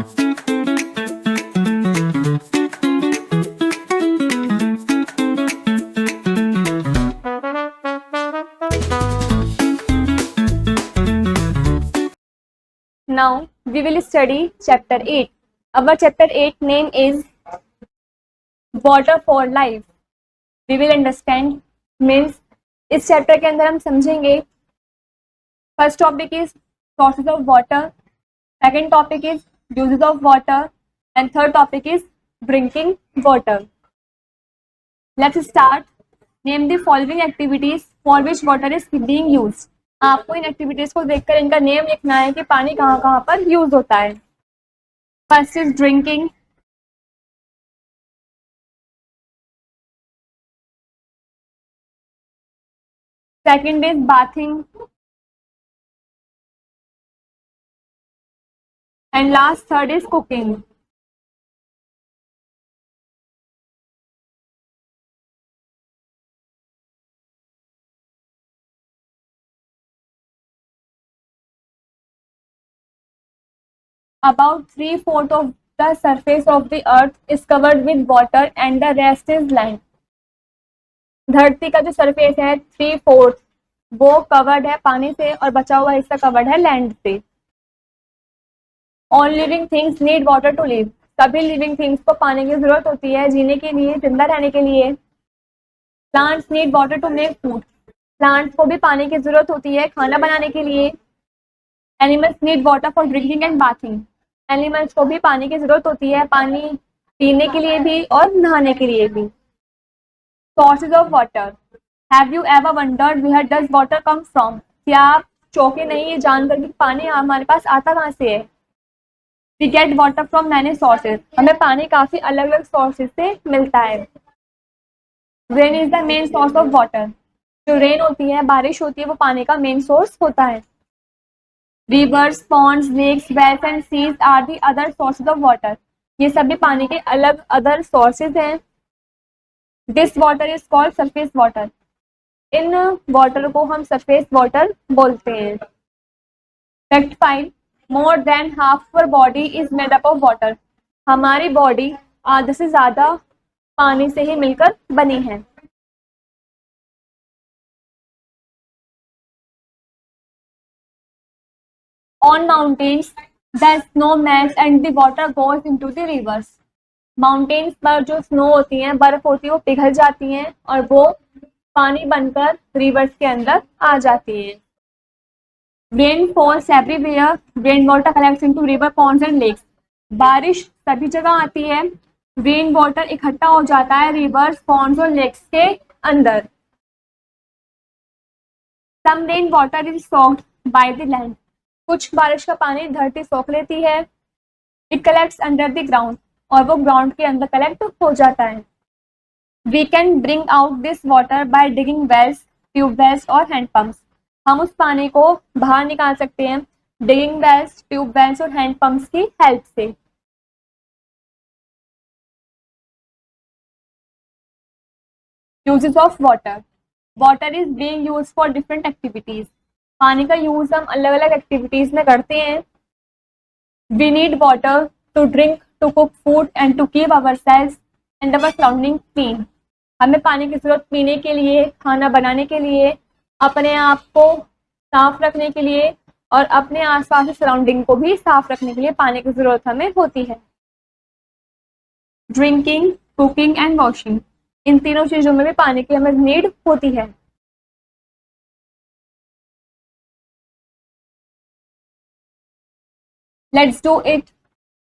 Now we will study chapter 8. Our chapter 8 name is Water for Life. We will understand means इस chapter के अंदर हम समझेंगे first topic is sources of water, second topic is uses of water and third topic is drinking water. Let's start. Name the following activities for which water is being used. आपको इन activities को देखकर इनका name लिखना है कि पानी कहाँ कहाँ पर यूज होता है. First is drinking, second is bathing and last third is cooking. About 3/4 of the surface of the earth is covered with water and the rest is land. धरती का जो सरफेस है 3/4 वो कवर्ड है पानी से और बचा हुआ हिस्सा कवर्ड है लैंड से. All living things need water to live. सभी लिविंग थिंग्स को पानी की जरूरत होती है जीने के लिए, जिंदा रहने के लिए. Plants need water to make food. Plants को भी पानी की जरूरत होती है खाना बनाने के लिए. Animals need water for drinking and bathing. Animals को भी पानी की जरूरत होती है पानी पीने के लिए भी और नहाने के लिए भी. Sources of water. Have you ever wondered where does water come from. क्या आप चौंके नहीं ये जानकर कि पानी हमारे पास आता कहाँ से है. We get water from many sources. हमें पानी काफी अलग अलग सोर्सेज से मिलता है. Rain is the main source of water. जो रेन होती है, बारिश होती है, वो पानी का मेन सोर्स होता है. Rivers, ponds, lakes, wells and seas are the other sources of water. ये सभी पानी के अलग अदर सोर्सेज हैं. This water is called surface water. In water को हम सरफेस वाटर बोलते हैं. Fact 5. More than half our body is made up of water. हमारी बॉडी आधे से ज्यादा पानी से ही मिलकर बनी है. On mountains, the snow melts and the water goes into the rivers. Mountains पर जो स्नो होती है, बर्फ होती है, वो पिघल जाती हैं और वो पानी बनकर रिवर्स के अंदर आ जाती है. Rain falls everywhere. Rain water collects into river, ponds and lakes. बारिश सभी जगह आती है. रेन वाटर इकट्ठा हो जाता है रिवर्स, पॉन्ड्स और लेक्स के अंदर. Some rain water is soaked by the land. कुछ बारिश का पानी धरती सोख लेती है. It collects under the ground. और वो ग्राउंड के अंदर कलेक्ट हो जाता है. We can bring out this water by digging wells, tubewells और हैंडपंप्स. हम उस पानी को बाहर निकाल सकते हैं डिगिंग वेल्स, ट्यूबवेल्स और हैंडपंप्स की हेल्प से. Uses of water. Water is being used for different activities. पानी का यूज हम अलग अलग एक्टिविटीज में करते हैं. We need water to drink, to cook food and to keep ourselves and our surrounding clean. हमें पानी की जरूरत पीने के लिए, खाना बनाने के लिए, अपने आप को साफ रखने के लिए और अपने आसपास के सराउंडिंग को भी साफ रखने के लिए पानी की जरूरत हमें होती है. Drinking, cooking and washing. इन तीनों चीजों में भी पानी की हमें नीड होती है. Let's do it.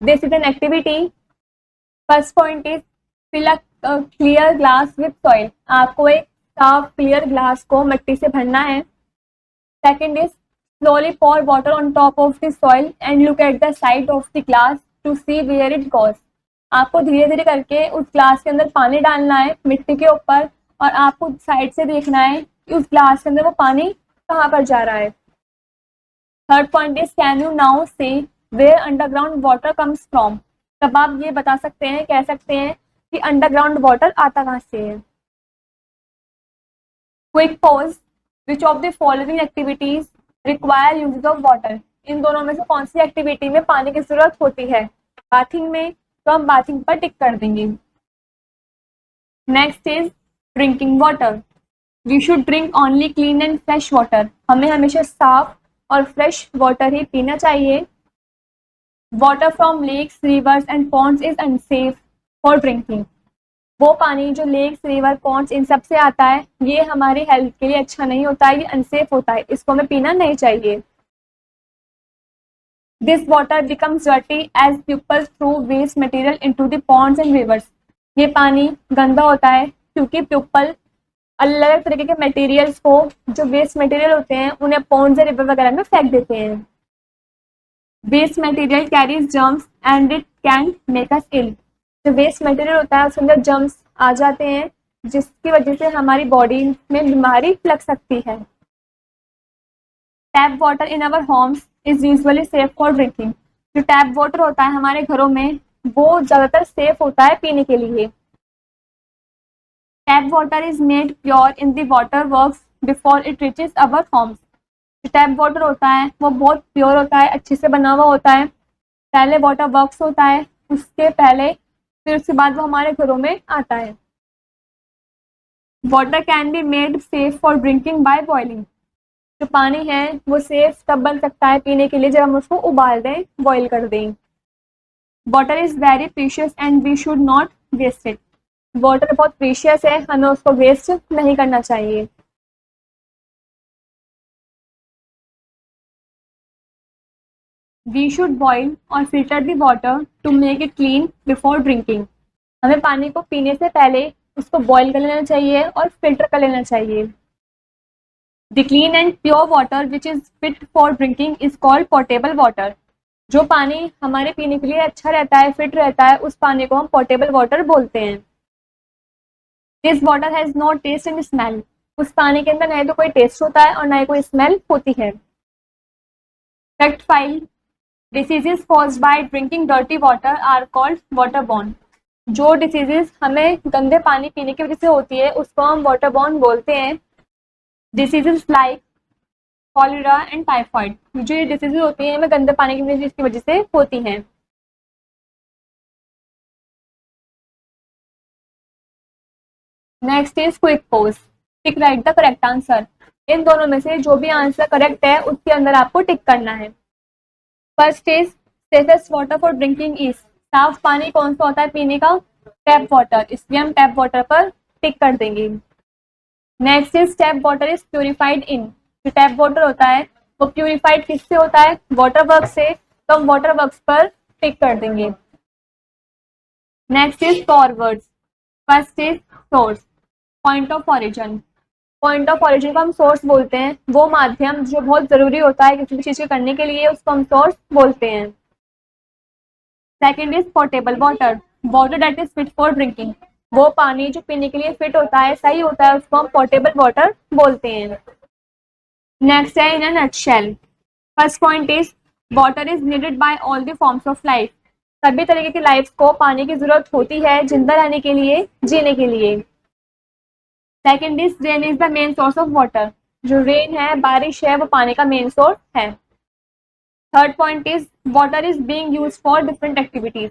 This is an activity. First point is fill a clear glass with soil. आपको एक साफ क्लियर ग्लास को मिट्टी से भरना है. Second is slowly pour water on top of the soil and look at the side of the glass to see where it goes. आपको धीरे धीरे करके उस ग्लास के अंदर पानी डालना है मिट्टी के ऊपर और आपको साइड से देखना है कि उस ग्लास के अंदर वो पानी कहाँ पर जा रहा है. Third point is can you now see where underground water comes from. तब आप ये बता सकते हैं, कह सकते हैं कि अंडरग्राउंड वाटर आता कहाँ से है. Quick pause. Which of the following activities require uses of water. इन दोनों में से कौन सी एक्टिविटी में पानी की जरूरत होती है. बाथिंग में, तो हम बाथिंग पर टिक कर देंगे। Next is drinking water. We should drink only clean and fresh water. हमें हमेशा साफ और फ्रेश वाटर ही पीना चाहिए। Water from lakes, rivers and ponds is unsafe for drinking. वो पानी जो लेक्स, रिवर, पॉन्ड्स इन सब से आता है, ये हमारी हेल्थ के लिए अच्छा नहीं होता है, ये अनसेफ होता है, इसको हमें पीना नहीं चाहिए। This water becomes dirty as people through waste material into the ponds and rivers. ये पानी गंदा होता है क्योंकि पीपल अलग अलग तरीके के मटेरियल्स को, जो वेस्ट मटेरियल होते हैं, उन्हें पॉन्ड्स या रिवर वगैरह में फेंक देते हैं। Waste material carries germs and it can make us ill. जो वेस्ट मटेरियल होता है उसके अंदर जर्म्स आ जाते हैं, जिसकी वजह से हमारी बॉडी में बीमारी लग सकती है। Tap water in our homes is usually safe for drinking. जो टैप वाटर होता है हमारे घरों में, वो ज़्यादातर सेफ होता है पीने के लिए। Tap water is made pure in the water works before it reaches our homes. जो टैप वाटर होता है वो बहुत प्योर होता है, अच्छे से बना हुआ होता है। पहले वाटर वर्क्स होता है, उसके पहले, फिर उसके बाद वो हमारे घरों में आता है। Water can be made safe for drinking by boiling. जो पानी है वो सेफ तब बन सकता है पीने के लिए जब हम उसको उबाल दें, बॉईल कर दें। Water is very precious and we should not waste it. Water बहुत प्रीशियस है, हमें उसको वेस्ट नहीं करना चाहिए। वी शुड बॉईल और filter the water to make it clean before drinking. हमें पानी को पीने से पहले उसको बॉईल कर लेना चाहिए और फिल्टर कर लेना चाहिए। The clean and pure water which is fit for drinking is called portable water. जो पानी हमारे पीने के लिए अच्छा रहता है, फिट रहता है, उस पानी को हम पोर्टेबल वाटर बोलते हैं। This water has no taste and smell. उस पानी के अंदर न तो कोई टेस्ट होता है और न ही कोई स्मेल होती है। Fact 5, diseases caused by drinking dirty water are called waterborne. जो डिसीजेस हमें गंदे पानी पीने की वजह से होती है उसको हम वाटरबॉर्न बोलते हैं। Diseases like cholera and typhoid. जो ये डिसीजेज होती हैं हमें गंदे पानी की वजह से होती हैं। Next is quick pause. Tick right the correct answer. इन दोनों में से जो भी आंसर करेक्ट है उसके अंदर आपको टिक करना है। First is safest water for drinking is. साफ पानी कौन सा होता है पीने का? टैप वाटर, इसलिए हम टैप वाटर पर टिक कर देंगे। Next is tap water is purified in. जो टैप वाटर होता है वो प्यूरिफाइड किससे होता है? वाटर वर्क से, तो हम वाटर वर्क्स पर टिक कर देंगे। Next is forwards. First is source, point of origin. Point of origin को हम सोर्स बोलते हैं, वो माध्यम जो बहुत जरूरी होता है किसी भी चीज के करने के लिए, उसको हम सोर्स बोलते हैं। Second is portable water, water that is fit for drinking. वो पानी जो पीने के लिए फिट होता है, सही होता है, उसको हम पोर्टेबल वाटर बोलते हैं। नेक्स्ट है in a nutshell. First point is water is needed by all the forms of life. सभी तरीके की लाइफ को पानी की जरूरत होती है जिंदा रहने के लिए, जीने के लिए। Second is rain is the main source of water. जो रेन है, बारिश है, वो पानी का मेन सोर्स है। Third point is water is being used for different activities.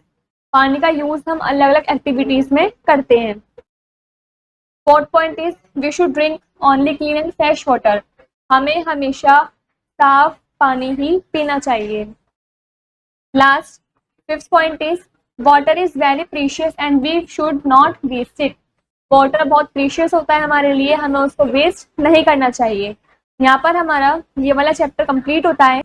पानी का यूज हम अलग अलग एक्टिविटीज में करते हैं। Fourth point is we should drink only clean and fresh water. हमें हमेशा साफ पानी ही पीना चाहिए। Last, fifth point is water is very precious and we should not waste it. Water बहुत प्रीशियस होता है हमारे लिए, हमें उसको वेस्ट नहीं करना चाहिए। यहाँ पर हमारा ये वाला चैप्टर कंप्लीट होता है।